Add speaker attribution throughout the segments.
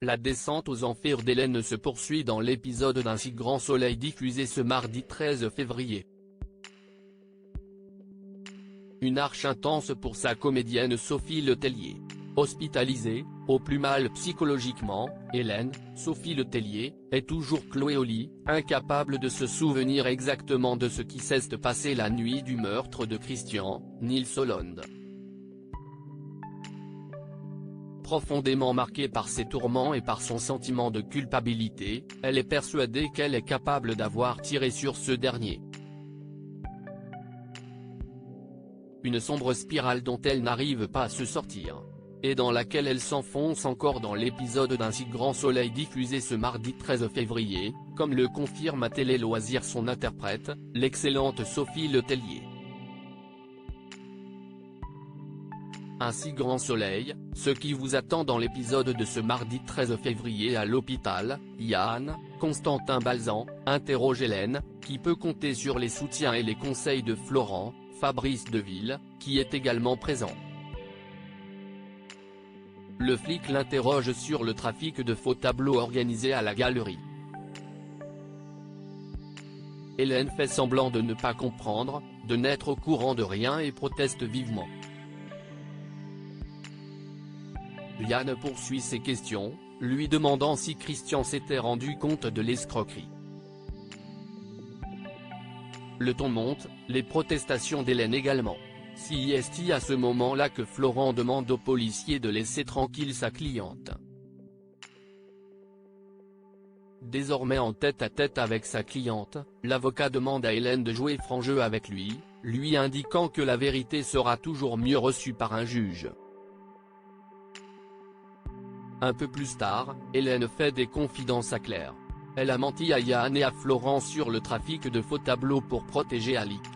Speaker 1: La descente aux enfers d'Hélène se poursuit dans l'épisode d'Un si grand soleil diffusé ce mardi 13 février. Une arche intense pour sa comédienne Sophie Letellier. Hospitalisée, au plus mal psychologiquement, Hélène, Sophie Letellier, est toujours clouée au lit, incapable de se souvenir exactement de ce qui s'est passé la nuit du meurtre de Christian, Nils Hollande. Profondément marquée par ses tourments et par son sentiment de culpabilité, elle est persuadée qu'elle est capable d'avoir tiré sur ce dernier. Une sombre spirale dont elle n'arrive pas à se sortir, et dans laquelle elle s'enfonce encore dans l'épisode d'Un si grand soleil diffusé ce mardi 13 février, comme le confirme à Télé Loisirs son interprète, l'excellente Sophie Letellier. Un si grand soleil, ce qui vous attend dans l'épisode de ce mardi 13 février à l'hôpital, Yann, Constantin Balzan, interroge Hélène, qui peut compter sur les soutiens et les conseils de Florent, Fabrice Deville, qui est également présent. Le flic l'interroge sur le trafic de faux tableaux organisé à la galerie. Hélène fait semblant de ne pas comprendre, de n'être au courant de rien et proteste vivement. Yann poursuit ses questions, lui demandant si Christian s'était rendu compte de l'escroquerie. Le ton monte, les protestations d'Hélène également. Si est-il à ce moment-là que Florent demande au policier de laisser tranquille sa cliente. Désormais en tête-à-tête avec sa cliente, l'avocat demande à Hélène de jouer franc jeu avec lui indiquant que la vérité sera toujours mieux reçue par un juge. Un peu plus tard, Hélène fait des confidences à Claire. Elle a menti à Yann et à Florent sur le trafic de faux tableaux pour protéger Alix.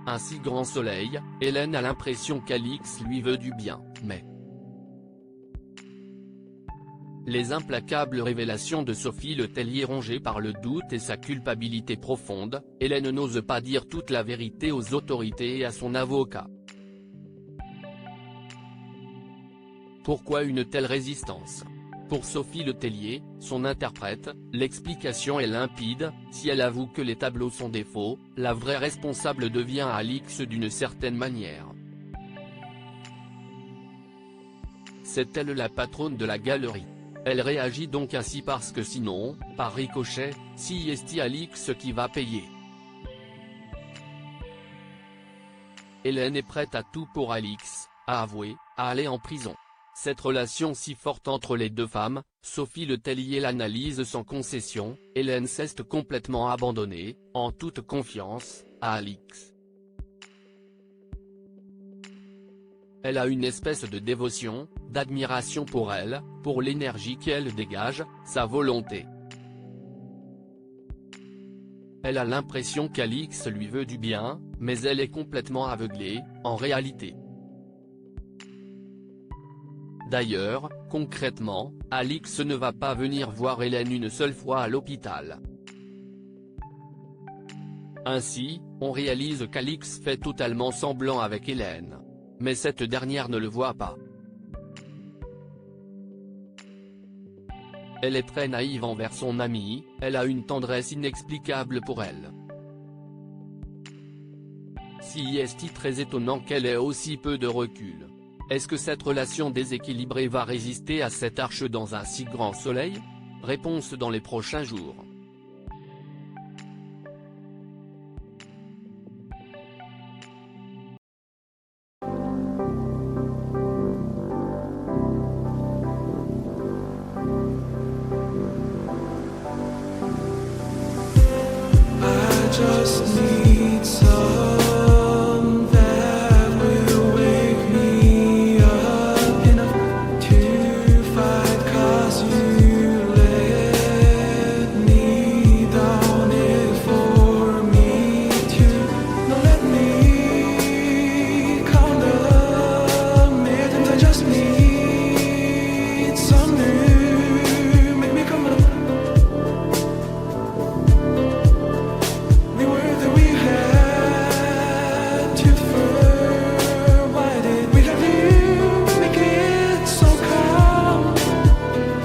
Speaker 1: Un si grand soleil, Hélène a l'impression qu'Alix lui veut du bien, mais... Les implacables révélations de Sophie Letellier rongée par le doute et sa culpabilité profonde, Hélène n'ose pas dire toute la vérité aux autorités et à son avocat. Pourquoi une telle résistance? Pour Sophie Letellier, son interprète, l'explication est limpide, si elle avoue que les tableaux sont des faux, la vraie responsable devient Alix d'une certaine manière. C'est elle la patronne de la galerie. Elle réagit donc ainsi parce que sinon, par ricochet, si est Alix qui va payer. Hélène est prête à tout pour Alix, à avouer, à aller en prison. Cette relation si forte entre les deux femmes, Sophie Letellier l'analyse sans concession, Hélène s'est complètement abandonnée, en toute confiance, à Alix. Elle a une espèce de dévotion, d'admiration pour elle, pour l'énergie qu'elle dégage, sa volonté. Elle a l'impression qu'Alix lui veut du bien, mais elle est complètement aveuglée, en réalité. D'ailleurs, concrètement, Alix ne va pas venir voir Hélène une seule fois à l'hôpital. Ainsi, on réalise qu'Alix fait totalement semblant avec Hélène. Mais cette dernière ne le voit pas. Elle est très naïve envers son amie, elle a une tendresse inexplicable pour elle. Si est-il très étonnant qu'elle ait aussi peu de recul? Est-ce que cette relation déséquilibrée va résister à cette arche dans un si grand soleil? Réponse dans les prochains jours.
Speaker 2: I just need